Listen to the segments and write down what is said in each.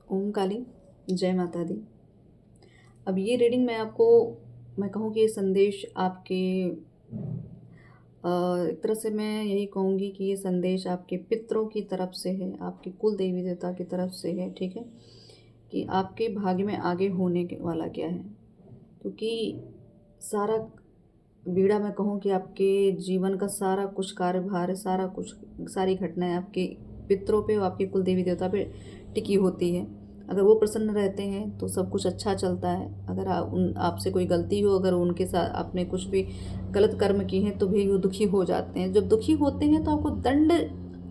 ओम काली, जय माता दी। अब ये रीडिंग मैं कहूँ कि ये संदेश आपके एक तरह से मैं यही कहूँगी कि ये संदेश आपके पितरों की तरफ से है, आपके कुल देवी देवता की तरफ से है, ठीक है? कि आपके भाग्य में आगे होने वाला क्या है, क्योंकि सारा बीड़ा मैं कहूँ कि आपके जीवन का सारा कुछ कार्यभार, सारा कुछ, सारी घटनाएं आपके पितरों पे और आपके कुल देवी देवता पे टिकी होती है। अगर वो प्रसन्न रहते हैं तो सब कुछ अच्छा चलता है। अगर आपसे कोई गलती हो, अगर उनके साथ आपने कुछ भी गलत कर्म किए हैं तो भी वो दुखी हो जाते हैं। जब दुखी होते हैं तो आपको दंड,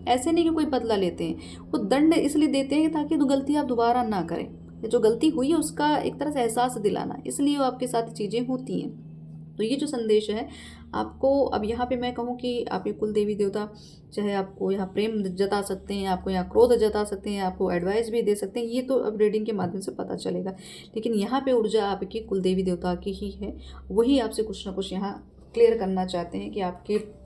ऐसे नहीं कि कोई बदला लेते हैं, वो दंड इसलिए देते हैं ताकि वो गलती आप दोबारा ना करें। जो गलती हुई है उसका एक तरह से एहसास दिलाना, इसलिए वो आपके साथ चीज़ें होती हैं। तो ये जो संदेश है आपको, अब यहाँ पे मैं कहूँ कि आपके कुल देवी देवता चाहे आपको यहाँ प्रेम जता सकते हैं, आपको यहाँ क्रोध जता सकते हैं, आपको एडवाइस भी दे सकते हैं, ये तो अब रीडिंग के माध्यम से पता चलेगा। लेकिन यहाँ पे ऊर्जा आपकी कुल देवी देवता की ही है, वही आपसे कुछ ना कुछ यहाँ क्लियर करना चाहते हैं कि आपके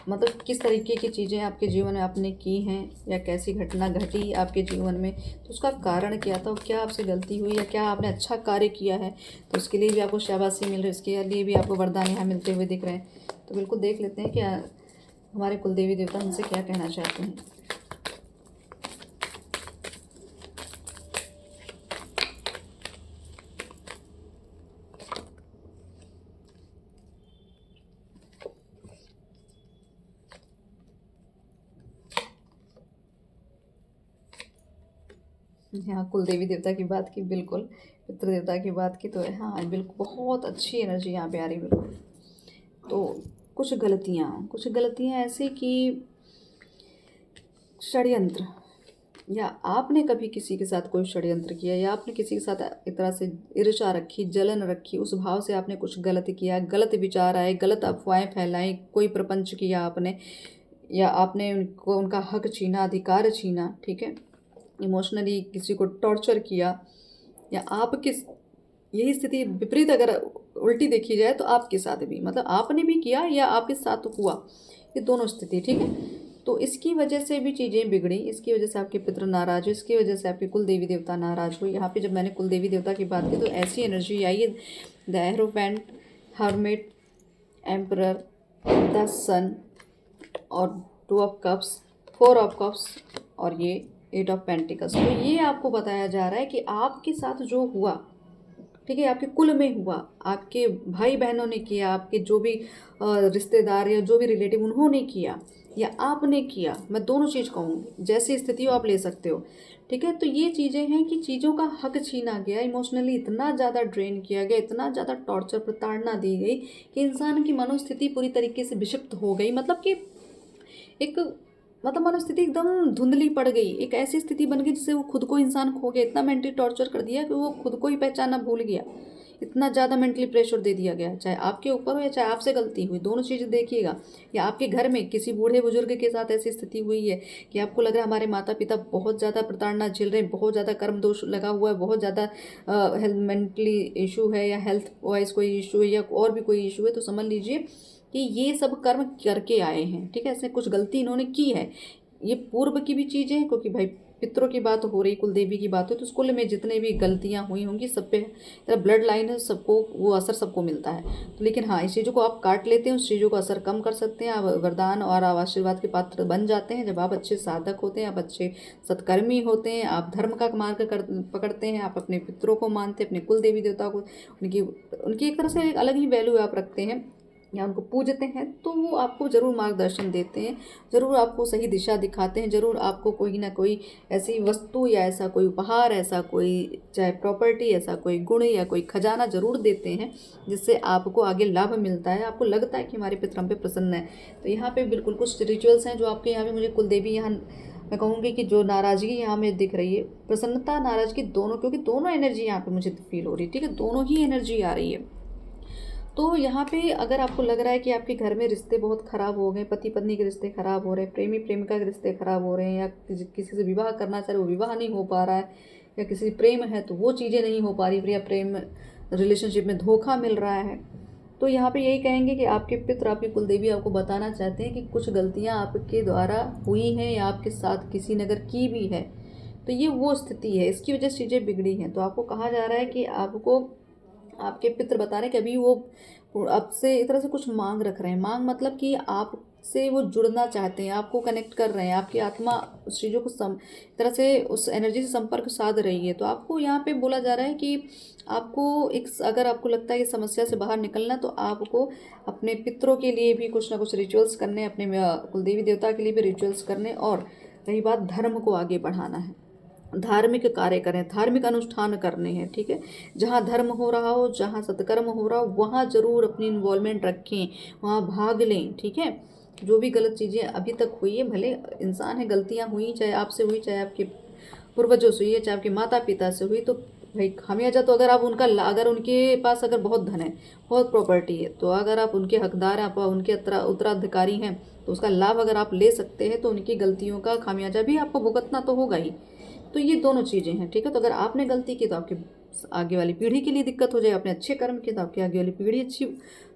मतलब किस तरीके की चीज़ें आपके जीवन में आपने की हैं, या कैसी घटना घटी आपके जीवन में, तो उसका कारण क्या था, क्या आपसे गलती हुई, या क्या आपने अच्छा कार्य किया है, तो उसके लिए भी आपको शाबाशी मिल रही है, इसके लिए भी आपको वरदान यहाँ मिलते हुए दिख रहे हैं। तो बिल्कुल देख लेते हैं कि हमारे कुल देवी देवता हमसे क्या कहना चाहते हैं। यहाँ कुल देवी देवता की बात की, बिल्कुल पितृ देवता की बात की, तो हाँ बिल्कुल बहुत अच्छी एनर्जी यहाँ पे आ रही है बिल्कुल। तो कुछ गलतियाँ ऐसे कि षड्यंत्र, या आपने कभी किसी के साथ कोई षड्यंत्र किया, या आपने किसी के साथ एक तरह से ईर्ष्या रखी, जलन रखी, उस भाव से आपने कुछ गलत किया, गलत विचार आए, गलत अफवाहें फैलाई, कोई प्रपंच किया आपने, या आपने उनको उनका हक छीना, अधिकार छीना, ठीक है, इमोशनली किसी को टॉर्चर किया, या आप किस, यही स्थिति विपरीत अगर उल्टी देखी जाए तो आपके साथ भी, मतलब आपने भी किया या आपके साथ हुआ, ये दोनों स्थिति, ठीक है। तो इसकी वजह से भी चीज़ें बिगड़ी, इसकी वजह से आपके पितृ नाराज हुए, इसकी वजह से आपके कुल देवी देवता नाराज हुए। यहाँ पे जब मैंने कुल देवी देवता की बात की तो ऐसी एनर्जी आई है, द एरोफेंट, हर्मिट, एम्परर, द सन, और 2 ऑफ कप्स, 4 ऑफ कप्स, और ये 8 ऑफ पेंटिकल्स। तो ये आपको बताया जा रहा है कि आपके साथ जो हुआ, ठीक है, आपके कुल में हुआ, आपके भाई बहनों ने किया, आपके जो भी रिश्तेदार या जो भी रिलेटिव उन्होंने किया, या आपने किया, मैं दोनों चीज़ कहूँगी, जैसी स्थिति हो आप ले सकते हो, ठीक है। तो ये चीज़ें हैं कि चीज़ों का हक छीना गया, इमोशनली इतना ज़्यादा ड्रेन किया गया, इतना ज़्यादा टॉर्चर, प्रताड़ना दी गई कि इंसान की मनोस्थिति पूरी तरीके से विक्षिप्त हो गई। मतलब कि एक, मतलब मनोस्थिति एकदम धुंधली पड़ गई, एक ऐसी स्थिति बन गई जिससे वो खुद को इंसान खो गया, इतना मेंटली टॉर्चर कर दिया कि वो खुद को ही पहचानना भूल गया, इतना ज़्यादा मेंटली प्रेशर दे दिया गया, चाहे आपके ऊपर हो या चाहे आपसे गलती हुई, दोनों चीज़ें देखिएगा। या आपके घर में किसी बूढ़े बुजुर्ग के साथ ऐसी स्थिति हुई है कि आपको लग रहा है हमारे माता पिता बहुत ज़्यादा प्रताड़ना झेल रहे हैं, बहुत ज़्यादा कर्म दोष लगा हुआ है, बहुत ज़्यादा हेल्थ मेंटली इशू है, या हेल्थ वाइज कोई इशू है, या और भी कोई इशू है, तो समझ लीजिए कि ये सब कर्म करके आए हैं, ठीक है। ऐसे कुछ गलती इन्होंने की है, ये पूर्व की भी चीज़ें हैं, क्योंकि भाई पितरों की बात हो रही, कुल देवी की बात हो, तो उस कुल में जितने भी गलतियां हुई होंगी सब पे तेरा ब्लड लाइन है, सबको वो असर सबको मिलता है। तो लेकिन हाँ, इस चीज़ों को आप काट लेते हैं, उस चीज़ों को असर कम कर सकते हैं, आप वरदान और आप आशीर्वाद के पात्र बन जाते हैं जब आप अच्छे साधक होते हैं, आप अच्छे सत्कर्मी होते हैं, आप धर्म का मार्ग पकड़ते हैं, आप अपने पितरों को मानते हैं, अपने कुल देवी देवता को, उनकी उनकी एक तरह से एक अलग ही वैल्यू आप रखते हैं या उनको पूजते हैं, तो वो आपको ज़रूर मार्गदर्शन देते हैं, ज़रूर आपको सही दिशा दिखाते हैं, ज़रूर आपको कोई ना कोई ऐसी वस्तु या ऐसा कोई उपहार, ऐसा कोई चाहे प्रॉपर्टी, ऐसा कोई गुण या कोई खजाना ज़रूर देते हैं जिससे आपको आगे लाभ मिलता है, आपको लगता है कि हमारे पितर हम पे प्रसन्न है। तो यहाँ पे बिल्कुल कुछ रिचुअल्स हैं जो आपके यहाँ पे मुझे कुलदेवी यहाँ मैं कहूँगी कि जो नाराज़गी यहाँ में दिख रही है, प्रसन्नता नाराज़गी दोनों, क्योंकि दोनों एनर्जी यहाँ पे मुझे फील हो रही है, ठीक है, दोनों ही एनर्जी आ रही है। तो यहाँ पे अगर आपको लग रहा है कि आपके घर में रिश्ते बहुत ख़राब हो गए, पति पत्नी के रिश्ते ख़राब हो रहे हैं, प्रेमी प्रेमिका के रिश्ते ख़राब हो रहे हैं, या किसी से विवाह करना चाह रहे वो विवाह नहीं हो पा रहा है, या किसी प्रेम है तो वो चीज़ें नहीं हो पा रही, या प्रेम रिलेशनशिप में धोखा मिल रहा है, तो यहाँ पे यही कहेंगे कि आपके पितृ, आपकी कुलदेवी आपको बताना चाहते हैं कि कुछ गलतियाँ आपके द्वारा हुई हैं या आपके साथ किसी ने अगर की भी है, तो ये वो स्थिति है, इसकी वजह से चीज़ें बिगड़ी हैं। तो आपको कहा जा रहा है कि आपको आपके पितृ बता रहे हैं कि अभी वो आपसे एक तरह से कुछ मांग रख रहे हैं। मांग मतलब कि आपसे वो जुड़ना चाहते हैं, आपको कनेक्ट कर रहे हैं, आपकी आत्मा उस चीज़ों को एक तरह से उस एनर्जी से संपर्क साध रही है। तो आपको यहाँ पे बोला जा रहा है कि आपको एक, अगर आपको लगता है कि समस्या से बाहर निकलना, तो आपको अपने पितरों के लिए भी कुछ ना कुछ रिचुअल्स करने, अपने कुलदेवी देवता के लिए भी रिचुअल्स करने, और रही बात धर्म को आगे बढ़ाना है, धार्मिक कार्य करें, धार्मिक अनुष्ठान करने हैं। ठीक है, जहाँ धर्म हो रहा हो, जहाँ सत्कर्म हो रहा हो, वहाँ जरूर अपनी इन्वॉल्वमेंट रखें, वहाँ भाग लें। ठीक है, जो भी गलत चीज़ें अभी तक हुई है, भले इंसान है, गलतियाँ हुई, चाहे आपसे हुई, चाहे आपके पूर्वजों से हुई है, चाहे आपके माता पिता से हुई, तो भाई खामियाजा तो अगर आप उनका अगर उनके पास अगर बहुत धन है, बहुत प्रॉपर्टी है, तो अगर आप उनके हकदार हैं, आप उनके उत्तराधिकारी हैं, तो उसका लाभ अगर आप ले सकते हैं, तो उनकी गलतियों का खामियाजा भी आपको भुगतना तो होगा ही। तो ये दोनों चीज़ें हैं। ठीक है, तो अगर आपने गलती की तो आपकी आगे वाली पीढ़ी के लिए दिक्कत हो जाएगी, अपने अच्छे कर्म किए तो आपकी आगे वाली पीढ़ी अच्छी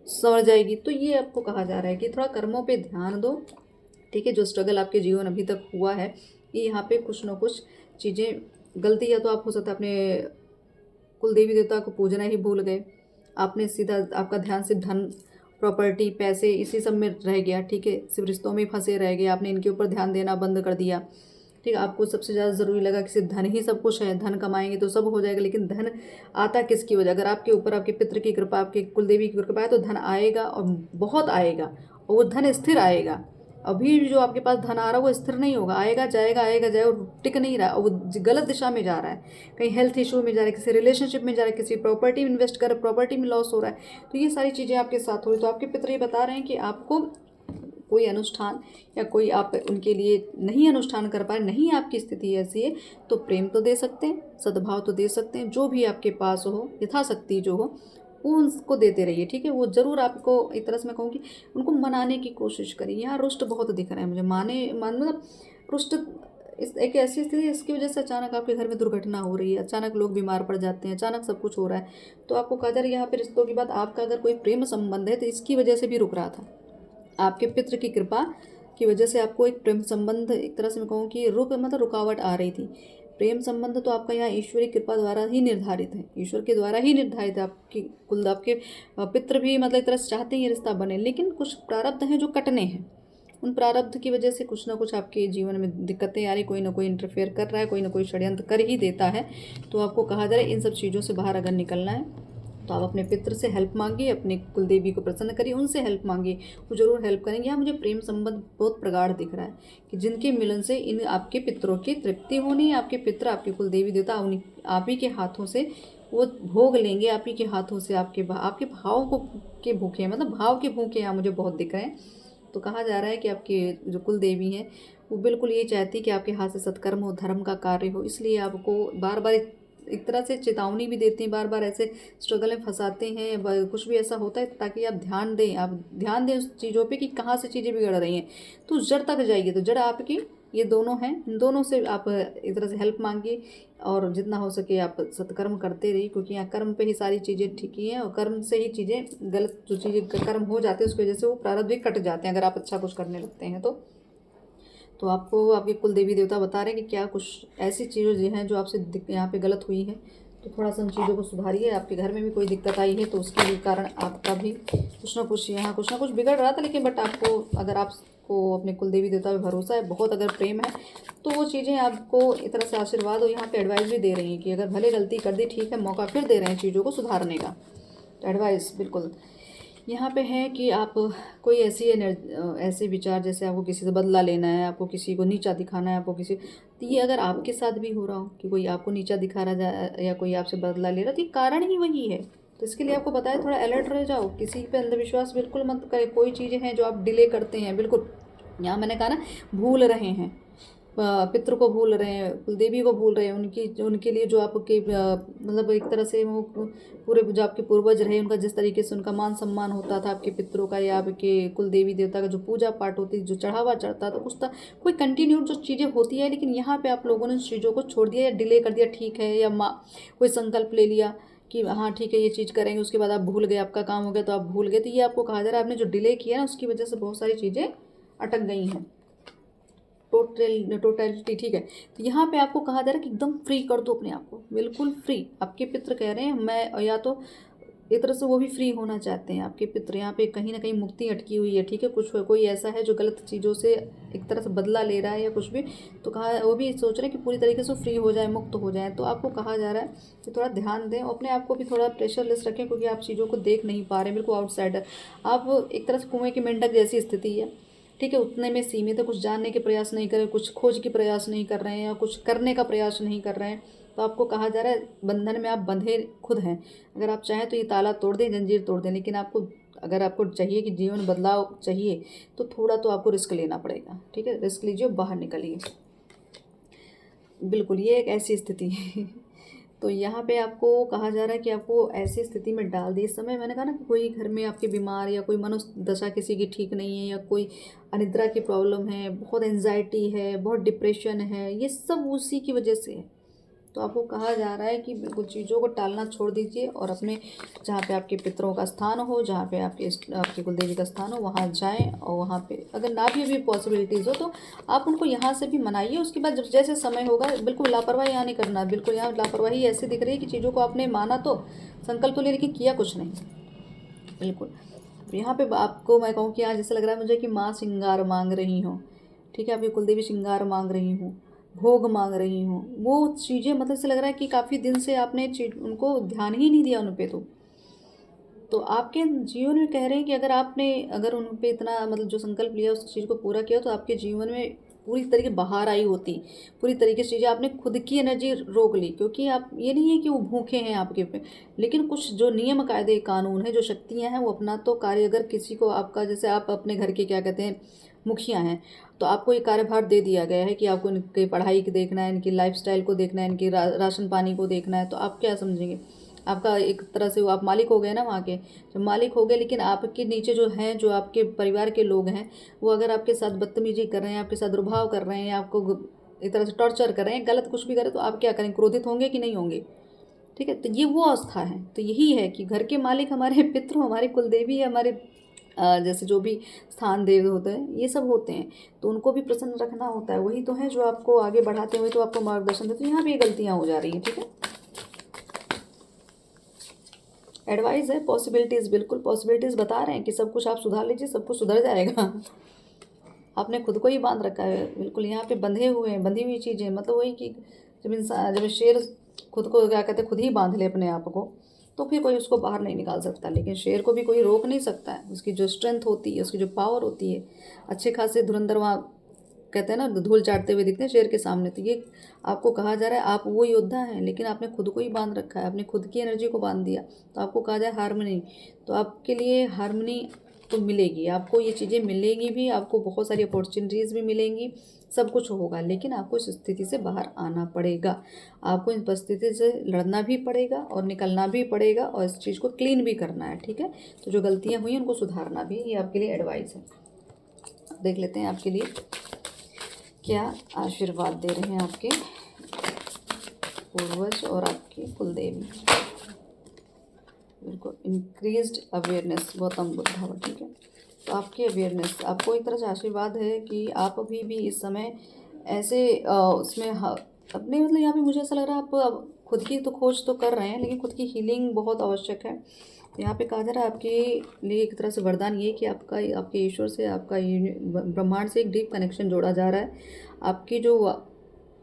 संवर जाएगी। तो ये आपको कहा जा रहा है कि थोड़ा कर्मों पे ध्यान दो। ठीक है, जो स्ट्रगल आपके जीवन अभी तक हुआ है, ये यहाँ पे कुछ ना कुछ चीज़ें गलती, या तो आप हो सकता है अपने कुल देवी देवता को पूजना ही भूल गए, आपने सीधा आपका ध्यान सिर्फ धन, प्रॉपर्टी, पैसे, इसी सब में रह गया। ठीक है, सिर्फ रिश्तों में फंसे रह गए, आपने इनके ऊपर ध्यान देना बंद कर दिया। ठीक है, आपको सबसे ज़्यादा ज़रूरी लगा कि सिर्फ धन ही सब कुछ है, धन कमाएंगे तो सब हो जाएगा, लेकिन धन आता किसकी वजह? अगर आपके ऊपर आपके पितृ की कृपा, आपके कुलदेवी की कृपा है, तो धन आएगा और बहुत आएगा, और वो धन स्थिर आएगा। अभी जो आपके पास धन आ रहा है वो स्थिर नहीं होगा, आएगा जाएगा, आएगा जाएगा, और टिक नहीं रहा, वो गलत दिशा में जा रहा है, कहीं हेल्थ इशू में जा रहा है, किसी रिलेशनशिप में जा रहा है, किसी प्रॉपर्टी में इन्वेस्ट कर, प्रॉपर्टी में लॉस हो रहा है। तो ये सारी चीज़ें आपके साथ हो रही। तो आपके पितर ये बता रहे हैं कि आपको कोई अनुष्ठान, या कोई आप उनके लिए नहीं अनुष्ठान कर पाए, नहीं आपकी स्थिति ऐसी है, तो प्रेम तो दे सकते हैं, सद्भाव तो दे सकते हैं, जो भी आपके पास हो, यथाशक्ति जो हो वो उनको देते रहिए। ठीक है, वो ज़रूर आपको, एक तरह से मैं कहूँगी, उनको मनाने की कोशिश करिए। यहाँ रुष्ट बहुत दिख रहा है मुझे, मतलब रुष्ट इस एक ऐसी स्थिति है, इसकी वजह से अचानक आपके घर में दुर्घटना हो रही है, अचानक लोग बीमार पड़ जाते हैं, अचानक सब कुछ हो रहा है। तो आपको कहा जा रहा है यहाँ पे रिश्तों की बात, आपका अगर कोई प्रेम संबंध है तो इसकी वजह से भी रुक रहा था, आपके पितृ की कृपा की वजह से आपको एक प्रेम संबंध, एक तरह से मैं कहूँ कि रुकावट आ रही थी। प्रेम संबंध तो आपका यहाँ ईश्वरी कृपा द्वारा ही निर्धारित है, ईश्वर के द्वारा ही निर्धारित है। आपके पितृ भी मतलब एक तरह से चाहते हैं ये रिश्ता बने, लेकिन कुछ प्रारब्ध हैं जो कटने हैं। उन प्रारब्ध की वजह से कुछ ना कुछ आपके जीवन में दिक्कतें आ रही, कोई ना कोई इंटरफेयर कर रहा है, कोई ना कोई षड्यंत्र कर ही देता है। तो आपको कहा जा रहा है इन सब चीज़ों से बाहर अगर निकलना है, तो आप अपने पितृ से हेल्प मांगिए, अपने कुलदेवी को प्रसन्न करिए, उनसे हेल्प मांगिए, वो जरूर हेल्प करेंगे। यहाँ मुझे प्रेम संबंध बहुत प्रगाढ़ दिख रहा है कि जिनके मिलन से इन आपके पितरों की तृप्ति होनी, आपके पितर, आपके कुलदेवी देवता आप ही के हाथों से वो भोग लेंगे, आप ही के हाथों से। आपके भाव को के भूखे हैं, मतलब भाव के भूखे यहाँ मुझे बहुत दिख रहे हैं। तो कहा जा रहा है कि आपके जो कुल देवी हैं वो बिल्कुल ये चाहती है कि आपके हाथ से सत्कर्म हो, धर्म का कार्य हो, इसलिए आपको बार बार एक तरह से चेतावनी भी देती हैं, बार बार ऐसे स्ट्रगल में फंसाते हैं, कुछ भी ऐसा होता है ताकि आप ध्यान दें उस चीज़ों पे कि कहाँ से चीज़ें बिगड़ रही हैं। तो उस जड़ तक जाइए, तो जड़ आपकी ये दोनों हैं, इन दोनों से आप एक तरह से हेल्प मांगिए, और जितना हो सके आप सत्कर्म करते रहिए, क्योंकि यहाँ कर्म पे ही सारी चीज़ें ठिकी हैं, और कर्म से ही चीज़ें गलत जो चीज़ें कर्म हो जाते हैं उसकी वजह से वो प्रारब्ध भी कट जाते हैं, अगर आप अच्छा कुछ करने लगते हैं तो आपको आपके कुल देवी देवता बता रहे हैं कि क्या कुछ ऐसी चीज़ें हैं जो आपसे यहाँ पे गलत हुई है, तो थोड़ा सा उन चीज़ों को सुधारिए। आपके घर में भी कोई दिक्कत आई है तो उसके भी कारण आपका भी कुछ ना कुछ बिगड़ रहा था, लेकिन बट आपको, अगर आपको अपने कुल देवी देवता पे भरोसा है, बहुत अगर प्रेम है, तो वो चीज़ें आपको एक तरह से आशीर्वाद, और यहाँ पे एडवाइस भी दे रही हैं कि अगर भले गलती कर दी, ठीक है, मौका फिर दे रहे हैं चीज़ों को सुधारने का। तो एडवाइस बिल्कुल यहाँ पे है कि आप कोई ऐसे विचार, जैसे आपको किसी से बदला लेना है, आपको किसी को नीचा दिखाना है, आपको किसी, तो ये अगर आपके साथ भी हो रहा हो कि कोई आपको नीचा दिखा रहा है या कोई आपसे बदला ले रहा है, तो ये कारण ही वही है। तो इसके लिए आपको बताया, थोड़ा अलर्ट रह जाओ, किसी पे अंधविश्वास बिल्कुल मत करें। कोई चीज़ें हैं जो आप डिले करते हैं, बिल्कुल यहाँ मैंने कहा ना, भूल रहे हैं, पितृ को भूल रहे हैं, कुलदेवी को भूल रहे हैं, उनके लिए जो आपके मतलब एक तरह से वो पूरे जो आपके पूर्वज रहे, उनका जिस तरीके से उनका मान सम्मान होता था, आपके पितरों का या आपके कुलदेवी देवता का जो पूजा पाठ होती, जो चढ़ावा चढ़ता था, कोई कंटिन्यू जो चीज़ें होती है, लेकिन यहाँ पे आप लोगों ने उन चीज़ों को छोड़ दिया या डिले कर दिया। ठीक है, या कोई संकल्प ले लिया कि हाँ ठीक है ये चीज़ करेंगे, उसके बाद आप भूल गए, आपका काम हो गया तो आप भूल गए। तो ये आपको कहा जा रहा है, आपने जो डिले किया ना उसकी वजह से बहुत सारी चीज़ें अटक गई हैं। टोटलिटी, ठीक है। तो यहाँ पे आपको कहा जा रहा है कि एकदम फ्री कर दो अपने आप को, बिल्कुल फ्री। आपके पितृ कह रहे हैं मैं, या तो एक तरह से वो भी फ्री होना चाहते हैं आपके पितृ। यहाँ पे कहीं ना कहीं मुक्ति अटकी हुई है, ठीक है। कुछ कोई ऐसा है जो गलत चीज़ों से एक तरह से बदला ले रहा है या कुछ भी, तो कहा वो भी सोच रहे हैं कि पूरी तरीके से फ्री हो जाए, मुक्त हो जाए। तो आपको कहा जा रहा है कि थोड़ा ध्यान दें, अपने आप को भी थोड़ा प्रेशरलेस रखें, क्योंकि आप चीज़ों को देख नहीं पा रहे हैं, बिल्कुल आउटसाइडर। आप एक तरह से कुएं के मेंढक जैसी स्थिति है, ठीक है। उतने में सीमित है, कुछ जानने के प्रयास नहीं कर रहे, कुछ खोज के प्रयास नहीं कर रहे हैं, या कुछ करने का प्रयास नहीं कर रहे हैं। तो आपको कहा जा रहा है बंधन में आप बंधे खुद हैं। अगर आप चाहें तो ये ताला तोड़ दें, जंजीर तोड़ दें, लेकिन आपको अगर आपको चाहिए कि जीवन बदलाव चाहिए, तो थोड़ा तो आपको रिस्क लेना पड़ेगा, ठीक है। रिस्क लीजिए, बाहर निकलिए, बिल्कुल। ये एक ऐसी स्थिति है तो यहाँ पे आपको कहा जा रहा है कि आपको ऐसी स्थिति में डाल दी। इस समय मैंने कहा ना कि कोई घर में आपके बीमार, या कोई मनोदशा किसी की ठीक नहीं है, या कोई अनिद्रा की प्रॉब्लम है, बहुत एंजाइटी है, बहुत डिप्रेशन है, ये सब उसी की वजह से है। तो आपको कहा जा रहा है कि बिल्कुल चीज़ों को टालना छोड़ दीजिए, और अपने जहाँ पे आपके पितरों का स्थान हो, जहाँ पे आपकी कुलदेवी का स्थान हो, वहाँ जाएं। और वहाँ पे अगर ना भी पॉसिबिलिटीज़ हो तो आप उनको यहाँ से भी मनाइए। उसके बाद जब जैसे समय होगा, बिल्कुल लापरवाही यहाँ नहीं करना। बिल्कुल यहाँ लापरवाही ऐसी दिख रही है कि चीज़ों को आपने माना तो, संकल्प तो ले, लेकिन किया कुछ नहीं, बिल्कुल। यहाँ पे आपको मैं कहूँ कि आज जैसे लग रहा है मुझे कि माँ श्रृंगार मांग रही हूँ, ठीक है। आपकी कुलदेवी श्रृंगार मांग रही हूँ, भोग मांग रही हूँ, वो चीज़ें मतलब से लग रहा है कि काफ़ी दिन से आपने उनको ध्यान ही नहीं दिया उन पे। तो आपके जीवन में कह रहे हैं कि अगर उन पे इतना मतलब जो संकल्प लिया उस चीज़ को पूरा किया, तो आपके जीवन में पूरी तरीके बाहर आई होती, पूरी तरीके से चीज़ें। आपने खुद की एनर्जी रोक ली, क्योंकि आप ये नहीं है कि वो भूखे हैं आपके पे, लेकिन कुछ जो नियम कायदे कानून है, जो शक्तियाँ हैं, वो अपना तो कार्य, अगर किसी को आपका, जैसे आप अपने घर के क्या कहते हैं मुखिया हैं, तो आपको ये कार्यभार दे दिया गया है कि आपको इनकी पढ़ाई को देखना है, इनकी लाइफस्टाइल को देखना है, इनकी राशन पानी को देखना है। तो आप क्या समझेंगे, आपका एक तरह से वो आप मालिक हो गए ना वहाँ के, जब मालिक हो गए, लेकिन आपके नीचे जो हैं, जो आपके परिवार के लोग हैं, वो अगर आपके साथ बदतमीजी कर रहे हैं, आपके साथ दुर्भाव कर रहे हैं, आपको एक तरह से टॉर्चर कर रहे हैं, गलत कुछ भी करें, तो आप क्या करें, क्रोधित होंगे कि नहीं होंगे, ठीक है। तो ये वो अवस्था है। तो यही है कि घर के मालिक हमारे पितृ, हमारी कुलदेवी, हमारे जैसे जो भी स्थान देव होते हैं, ये सब होते हैं। तो उनको भी प्रसन्न रखना होता है, वही तो है जो आपको आगे बढ़ाते हैं, वही तो आपको मार्गदर्शन देते हैं। यहाँ भी गलतियाँ हो जा रही हैं, ठीक है। एडवाइस है, पॉसिबिलिटीज़, बिल्कुल पॉसिबिलिटीज़ बता रहे हैं कि सब कुछ आप सुधार लीजिए, सब कुछ सुधर जाएगा। आपने खुद को ही बांध रखा है, बिल्कुल यहाँ पे बंधे हुए हैं, बंधी हुई चीज़ें। मतलब वही कि जब शेर खुद को क्या कहते हैं, खुद ही बांध ले अपने आप को, तो फिर कोई उसको बाहर नहीं निकाल सकता। लेकिन शेर को भी कोई रोक नहीं सकता है, उसकी जो स्ट्रेंथ होती है, उसकी जो पावर होती है, अच्छे खासे धुरंधर वहाँ कहते हैं ना, धूल चाटते हुए दिखते हैं शेर के सामने। तो ये आपको कहा जा रहा है आप वो योद्धा हैं, लेकिन आपने खुद को ही बांध रखा है, आपने खुद की एनर्जी को बांध दिया। तो आपको कहा जाए हारमोनी, तो आपके लिए हारमोनी तो मिलेगी, आपको ये चीज़ें मिलेंगी भी, आपको बहुत सारी अपॉर्चुनिटीज़ भी मिलेंगी, सब कुछ होगा। लेकिन आपको इस स्थिति से बाहर आना पड़ेगा, आपको इन परिस्थिति से लड़ना भी पड़ेगा और निकलना भी पड़ेगा, और इस चीज़ को क्लीन भी करना है, ठीक है। तो जो गलतियाँ हुई उनको सुधारना भी, ये आपके लिए एडवाइस है। देख लेते हैं आपके लिए क्या आशीर्वाद दे रहे हैं आपके पूर्वज और आपकी कुलदेवी। बिल्कुल इंक्रीज्ड अवेयरनेस, गौतम बुद्ध, ठीक है। तो आपकी अवेयरनेस, आपको एक तरह से आशीर्वाद है कि आप अभी भी इस समय ऐसे उसमें अपने मतलब यहाँ पे मुझे ऐसा लग रहा है आप खुद की तो खोज तो कर रहे हैं, लेकिन खुद की हीलिंग बहुत आवश्यक है। तो यहाँ पे कहा जा रहा है आपके लिए एक तरह से वरदान ये कि आपके ईश्वर से, आपका ब्रह्मांड से एक डीप कनेक्शन जोड़ा जा रहा है। आपकी जो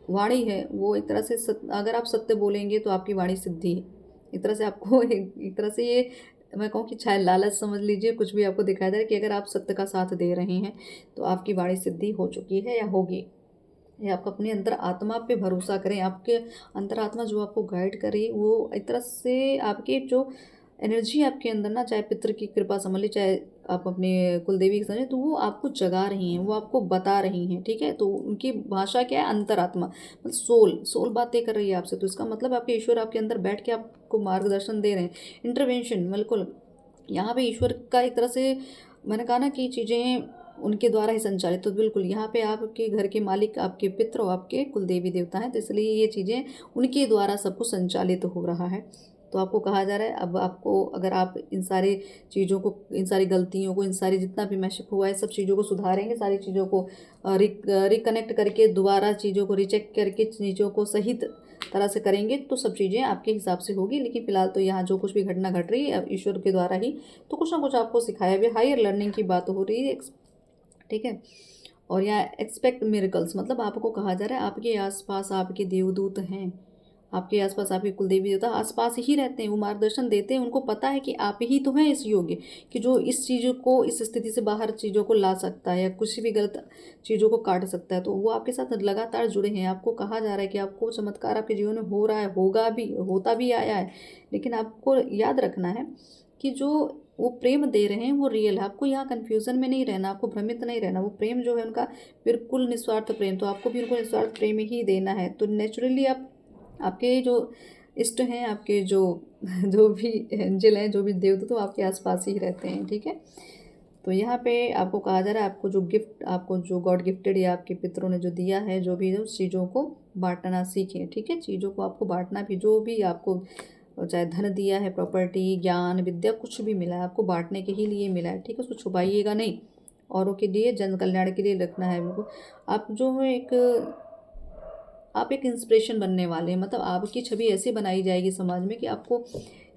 वाणी है वो एक तरह से अगर आप सत्य बोलेंगे तो आपकी वाणी सिद्धि है। एक तरह से आपको एक तरह से ये मैं कहूँ कि चाहे लालच समझ लीजिए, कुछ भी आपको दिखाया जा रहा है कि अगर आप सत्य का साथ दे रहे हैं तो आपकी वाणी सिद्धि हो चुकी है या होगी। या आप अपने अंतर आत्मा पे भरोसा करें, आपके अंतरात्मा जो आपको गाइड करे, वो एक तरह से आपके जो एनर्जी आपके अंदर ना, चाहे पितृ की कृपा समझ लीजिए, चाहे आप अपने कुलदेवी की समझें, तो वो आपको जगा रही हैं, वो आपको बता रही हैं, ठीक है। तो उनकी भाषा क्या है, अंतरात्मा, मतलब सोल बातें कर रही है आपसे। तो इसका मतलब आपके ईश्वर आपके अंदर बैठ के आपको मार्गदर्शन दे रहे हैं, इंटरवेंशन। बिल्कुल यहाँ पे ईश्वर का एक तरह से मैंने कहा ना कि चीज़ें उनके द्वारा ही संचालित। तो बिल्कुल यहाँ पे आपके घर के मालिक आपके पितृ और आपके कुलदेवी देवता हैं, तो इसलिए ये चीज़ें उनके द्वारा सब कुछ संचालित हो रहा है। तो आपको कहा जा रहा है अब आपको, अगर आप इन सारी चीज़ों को, इन सारी गलतियों को, इन सारी जितना भी मैशअप हुआ है सब चीज़ों को सुधारेंगे, सारी चीज़ों को रिकनेक्ट करके दोबारा चीज़ों को रिचेक करके चीज़ों को सही तरह से करेंगे तो सब चीज़ें आपके हिसाब से होगी। लेकिन फिलहाल तो यहाँ जो कुछ भी घटना घट रही है ईश्वर के द्वारा ही, तो कुछ ना कुछ आपको सिखाया भी, हायर लर्निंग की बात हो रही है, ठीक है। और यहाँ एक्सपेक्ट मिरेकल्स, मतलब आपको कहा जा रहा है आपके आसपास आपके देवदूत हैं, आपके आसपास आपके कुल देवी देवता आसपास ही रहते हैं, वो मार्गदर्शन देते हैं। उनको पता है कि आप ही तो हैं इस योग्य कि जो इस चीज़ों को, इस स्थिति से बाहर चीज़ों को ला सकता है या कुछ भी गलत चीज़ों को काट सकता है। तो वो आपके साथ लगातार जुड़े हैं। आपको कहा जा रहा है कि आपको चमत्कार आपके जीवन में हो रहा है, होगा भी, होता भी आया है। लेकिन आपको याद रखना है कि जो वो प्रेम दे रहे हैं वो रियल है। आपको यहाँ कन्फ्यूज़न में नहीं रहना, आपको भ्रमित नहीं रहना। वो प्रेम जो है उनका बिल्कुल निस्वार्थ प्रेम, तो आपको भी उनको निस्वार्थ प्रेम ही देना है। तो नेचुरली आप, आपके जो इष्ट हैं, आपके जो जो भी एंजल हैं, जो भी देवदूत, तो आपके आसपास ही रहते हैं, ठीक है। तो यहाँ पे आपको कहा जा रहा है आपको जो गिफ्ट, आपको जो गॉड गिफ्टेड या आपके पितरों ने जो दिया है, जो भी उस चीज़ों को बांटना सीखें, ठीक है। चीज़ों को आपको बांटना भी, जो भी आपको चाहे धन दिया है, प्रॉपर्टी, ज्ञान, विद्या, कुछ भी मिला है आपको बांटने के ही लिए मिला है, ठीक है। उसको छुपाइएगा नहीं, औरों के लिए, जन कल्याण के लिए रखना है बिल्कुल। आप जो है एक, आप एक इंस्पिरेशन बनने वाले हैं, मतलब आपकी छवि ऐसी बनाई जाएगी समाज में कि आपको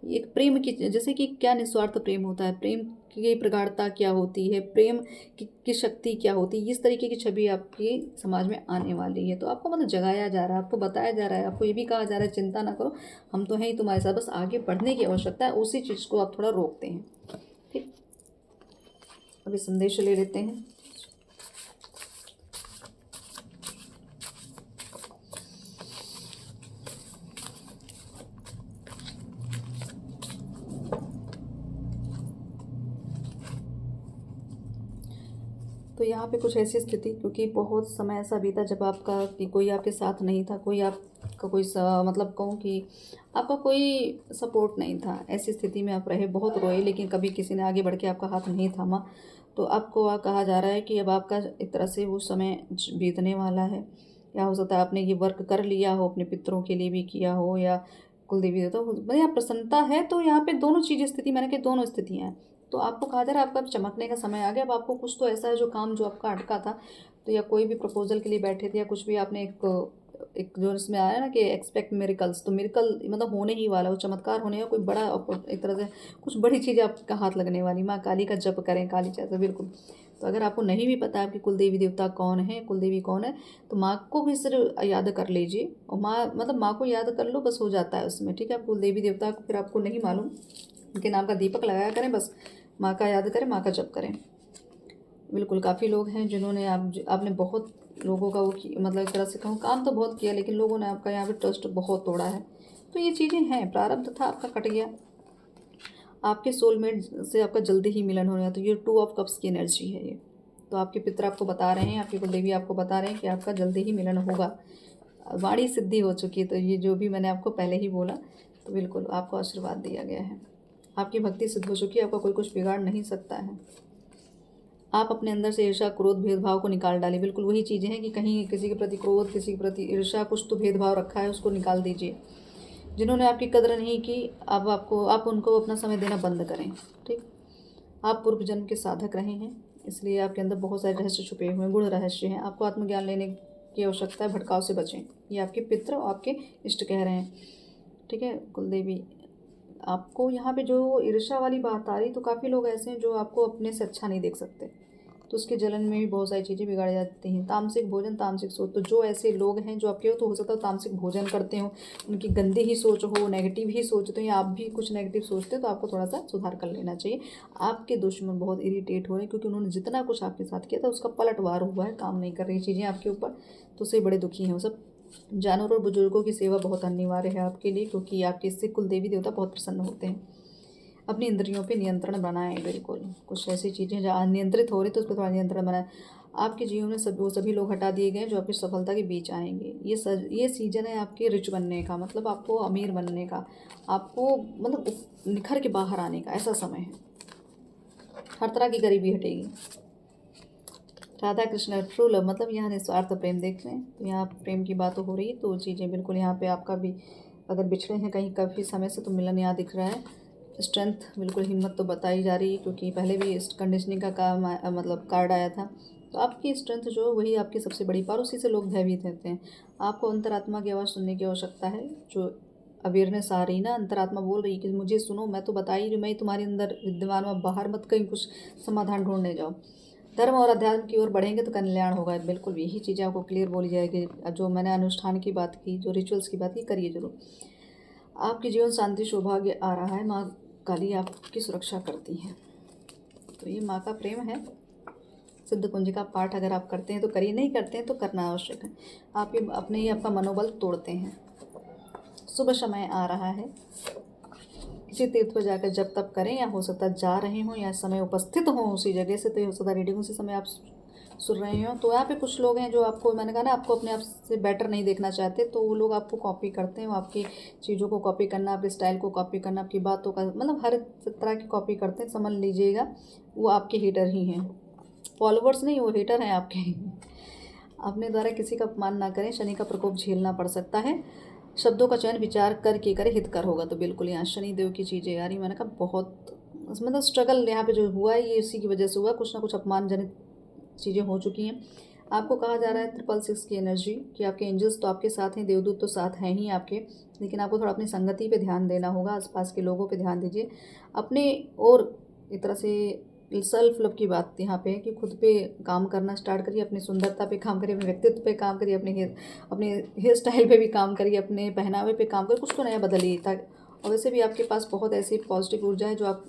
एक प्रेम की, जैसे कि क्या निस्वार्थ प्रेम होता है, प्रेम की प्रगाढ़ता क्या होती है, प्रेम की शक्ति क्या होती है, इस तरीके की छवि आपकी समाज में आने वाली है। तो आपको मतलब जगाया जा रहा है, आपको बताया जा रहा है, आपको ये भी कहा जा रहा है चिंता ना करो, हम तो हैं ही तुम्हारे साथ, बस आगे बढ़ने की आवश्यकता है। उसी चीज़ को आप थोड़ा रोकते हैं, ठीक। अभी संदेश ले लेते हैं। तो यहाँ पे कुछ ऐसी स्थिति, क्योंकि बहुत समय ऐसा बीता जब आपका कि कोई आपके साथ नहीं था, कोई आपका कोई मतलब कहूँ कि आपका कोई सपोर्ट नहीं था। ऐसी स्थिति में आप रहे, बहुत रोए, लेकिन कभी किसी ने आगे बढ़ के आपका हाथ नहीं थामा। तो आपको कहा जा रहा है कि अब आपका एक तरह से वो समय बीतने वाला है। या हो सकता है आपने ये वर्क कर लिया हो, अपने पितरों के लिए भी किया हो, या कुल देवी देवता हो, मतलब यहाँ प्रसन्नता है। तो यहाँ पे दोनों चीज़ें स्थिति, मैंने कि दोनों स्थितियाँ हैं। तो आपको कहा जा रहा है आपका चमकने का समय आ गया। अब आपको कुछ तो ऐसा है जो काम जो आपका अटका था, तो या कोई भी प्रपोजल के लिए बैठे थे, या कुछ भी आपने एक जो इसमें आया ना कि एक्सपेक्ट मिरेकल्स, तो मिरेकल मतलब होने ही वाला, वो चमत्कार होने का कोई बड़ा, एक तरह से कुछ बड़ी चीज़ आपका हाथ लगने वाली। माँ काली का जप करें, काली चाचा, बिल्कुल। तो अगर आपको नहीं भी पता आपकी कुल देवी देवता कौन है, कुल देवी कौन है, तो माँ को भी सिर्फ याद कर लीजिए, और माँ मतलब माँ को याद कर लो, बस हो जाता है उसमें, ठीक है। आप कुल देवी देवता को फिर आपको नहीं मालूम, उनके नाम का दीपक लगाया करें, बस माँ का याद करें, माँ का जप करें। बिल्कुल, काफ़ी लोग हैं जिन्होंने आपने बहुत लोगों का वो मतलब एक तरह से कहूँ काम तो बहुत किया, लेकिन लोगों ने आपका यहाँ पे ट्रस्ट बहुत तोड़ा है। तो ये चीज़ें हैं, प्रारब्ध था आपका, कट गया। आपके सोलमेट से आपका जल्दी ही मिलन होने, तो ये 2 ऑफ कप्स की एनर्जी है ये। तो आपके पितर आपको बता रहे हैं, आपकी कुलदेवी आपको बता रहे हैं कि आपका जल्दी ही मिलन होगा। वाणी सिद्धि हो चुकी है, तो ये जो भी मैंने आपको पहले ही बोला, तो बिल्कुल आपको आशीर्वाद दिया गया है। आपकी भक्ति सिद्ध हो चुकी है, आपका कोई कुछ बिगाड़ नहीं सकता है। आप अपने अंदर से ईर्ष्या, क्रोध, भेदभाव को निकाल डालिए। बिल्कुल वही चीज़ें हैं कि कहीं किसी के प्रति क्रोध, किसी के प्रति ईर्ष्या, कुछ तो भेदभाव रखा है, उसको निकाल दीजिए। जिन्होंने आपकी कदर नहीं की, अब आप उनको अपना समय देना बंद करें, ठीक। आप पूर्व जन्म के साधक रहे हैं, इसलिए आपके अंदर बहुत सारे रहस्य छुपे हुए हैं, गूढ़ रहस्य हैं। आपको आत्मज्ञान लेने की आवश्यकता है, भटकाव से बचें। ये आपके पितृ और आपके इष्ट कह रहे हैं, ठीक है। कुलदेवी आपको यहाँ पे जो ईर्ष्या वाली बात आ रही, तो काफ़ी लोग ऐसे हैं जो आपको अपने से अच्छा नहीं देख सकते, तो उसके जलन में भी बहुत सारी चीज़ें बिगाड़ जाती हैं। तामसिक भोजन, तामसिक सोच, तो जो ऐसे लोग हैं जो आपके हो, तो हो सकता है तामसिक भोजन करते हो, उनकी गंदी ही सोच हो, नेगेटिव ही सोचते हो, या आप भी कुछ नेगेटिव सोचते हो, तो आपको थोड़ा सा सुधार कर लेना चाहिए। आपके दुश्मन बहुत इरीटेट हो रहे हैं, क्योंकि उन्होंने जितना कुछ आपके साथ किया था उसका पलटवार हुआ है, काम नहीं कर रही चीज़ें आपके ऊपर, तो उससे बड़े दुखी हैं वो सब। जानवरों और बुजुर्गों की सेवा बहुत अनिवार्य है आपके लिए, क्योंकि आपके इससे कुल देवी देवता बहुत प्रसन्न होते हैं। अपनी इंद्रियों पे नियंत्रण बनाएं, बिल्कुल। कुछ ऐसी चीज़ें जो अनियंत्रित हो रही, तो उस पर थोड़ा नियंत्रण बनाएं। आपके जीवन में वो सभी लोग हटा दिए गए जो आपकी सफलता के बीच आएंगे। ये सीजन है आपके रिच बनने का, मतलब आपको अमीर बनने का, आपको मतलब निखर के बाहर आने का, ऐसा समय है। हर तरह की गरीबी हटेगी। राधा कृष्ण ट्रू लव, मतलब यहाँ निस्वार्थ प्रेम देख लें, तो यहाँ प्रेम की बात हो रही, तो चीज़ें बिल्कुल यहाँ पे आपका भी अगर बिछड़े हैं कहीं काफ़ी समय से तो मिलन यहाँ दिख रहा है। स्ट्रेंथ बिल्कुल, हिम्मत तो बताई जा रही है, क्योंकि पहले भी इस कंडीशनिंग का काम मतलब कार्ड आया था। तो आपकी स्ट्रेंथ जो है वही आपकी सबसे बड़ी पावर, उसी से लोग भयभीत रहते हैं। आपको अंतरात्मा की आवाज़ सुनने की आवश्यकता है, जो अवेयरनेस आ रही ना, अंतरात्मा बोल रही कि मुझे सुनो, मैं तो बता ही रही, मैं तुम्हारे अंदर विद्यमान हूँ, बाहर मत कहीं कुछ समाधान ढूंढने जाओ। धर्म और अध्यात्म की ओर बढ़ेंगे तो कल्याण होगा। बिल्कुल यही चीज़ें आपको क्लियर बोली जाएगी। जो मैंने अनुष्ठान की बात की, जो रिचुअल्स की बात की, करिए जरूर। आपके जीवन शांति सौभाग्य आ रहा है। माँ काली आपकी सुरक्षा करती हैं। तो ये माँ का प्रेम है। सिद्ध कुंज का पाठ अगर आप करते हैं तो करिए, नहीं करते हैं तो करना आवश्यक है। आप ये अपने ही आपका मनोबल तोड़ते हैं। शुभ समय आ रहा है। किसी तीर्थ पर जाकर जब तब करें, या हो सकता है जा रहे हों या समय उपस्थित हों उसी जगह से, तो हो सकता है रीडिंग उसी समय आप सुन रहे हो। तो यहाँ पे कुछ लोग हैं जो आपको, मैंने कहा ना, आपको अपने आप से बेटर नहीं देखना चाहते, तो वो लोग आपको कॉपी करते हैं। वो आपकी चीज़ों को कॉपी करना, आपके स्टाइल को कॉपी करना, आपकी बातों का मतलब हर तरह की कॉपी करते हैं। समझ लीजिएगा वो आपके हेटर ही हैं, फॉलोवर्स नहीं, वो हेटर हैं आपके। अपने द्वारा किसी का अपमान ना करें, शनि का प्रकोप झेलना पड़ सकता है। शब्दों का चयन विचार करके करें, हितकर होगा। तो बिल्कुल यहाँ शनि देव की चीज़ें यार, मैंने कहा बहुत मतलब स्ट्रगल यहाँ पे जो हुआ है ये इसी की वजह से हुआ। कुछ ना कुछ अपमानजनित चीज़ें हो चुकी हैं। आपको कहा जा रहा है 666 की एनर्जी कि आपके एंजल्स तो आपके साथ हैं, देवदूत तो साथ हैं ही आपके, लेकिन आपको थोड़ा अपनी संगति पे ध्यान देना होगा, आसपास के लोगों पे ध्यान दीजिए अपने। और एक तरह से सेल्फ लव की बात यहाँ पे है कि खुद पे काम करना स्टार्ट करिए, अपनी सुंदरता पे काम करिए, अपने व्यक्तित्व पे काम करिए, अपने हेयर स्टाइल पे भी काम करिए, अपने पहनावे पे काम करिए, कुछ तो नया बदलिए। ताकि और वैसे भी आपके पास बहुत ऐसी पॉजिटिव ऊर्जा है जो आप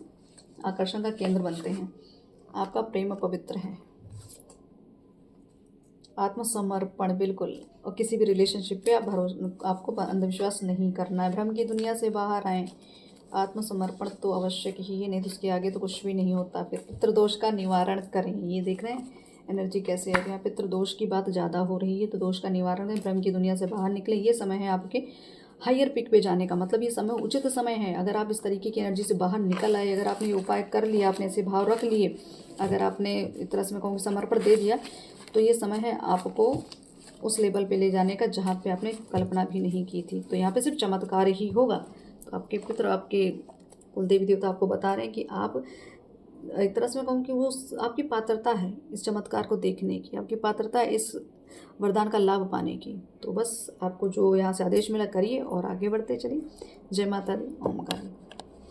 आकर्षण का केंद्र बनते हैं। आपका प्रेम पवित्र है। आत्मसमर्पण बिल्कुल, और किसी भी रिलेशनशिप पे आपको अंधविश्वास नहीं करना है। भ्रम की दुनिया से बाहर आएँ। आत्मसमर्पण तो आवश्यक ही है, नहीं तो उसके आगे तो कुछ भी नहीं होता। फिर पितृदोष का निवारण करें। ये देख रहे हैं एनर्जी कैसे है। यहाँ पितृदोष की बात ज़्यादा हो रही है, तो दोष का निवारण करें, भ्रम की दुनिया से बाहर निकले। ये समय है आपके हायर पिक पे जाने का, मतलब ये समय उचित समय है। अगर आप इस तरीके की एनर्जी से बाहर निकल आए, अगर आपने ये उपाय कर लिया, आपने ऐसे भाव रख लिए, अगर आपने एक तरह से मैं कहूँगी समर्पण दे दिया, तो ये समय है आपको उस लेवल पे ले जाने का जहाँ पे आपने कल्पना भी नहीं की थी। तो यहाँ पे सिर्फ चमत्कार ही होगा। तो आपके पितर, आपके कुल देवी देवता आपको बता रहे हैं कि आप एक तरह से मैं कहूँ कि वो आपकी पात्रता है इस चमत्कार को देखने की, आपकी पात्रता है इस वरदान का लाभ पाने की। तो बस आपको जो यहाँ से आदेश मिला करिए और आगे बढ़ते चलिए। जय माता दी। ओम काली।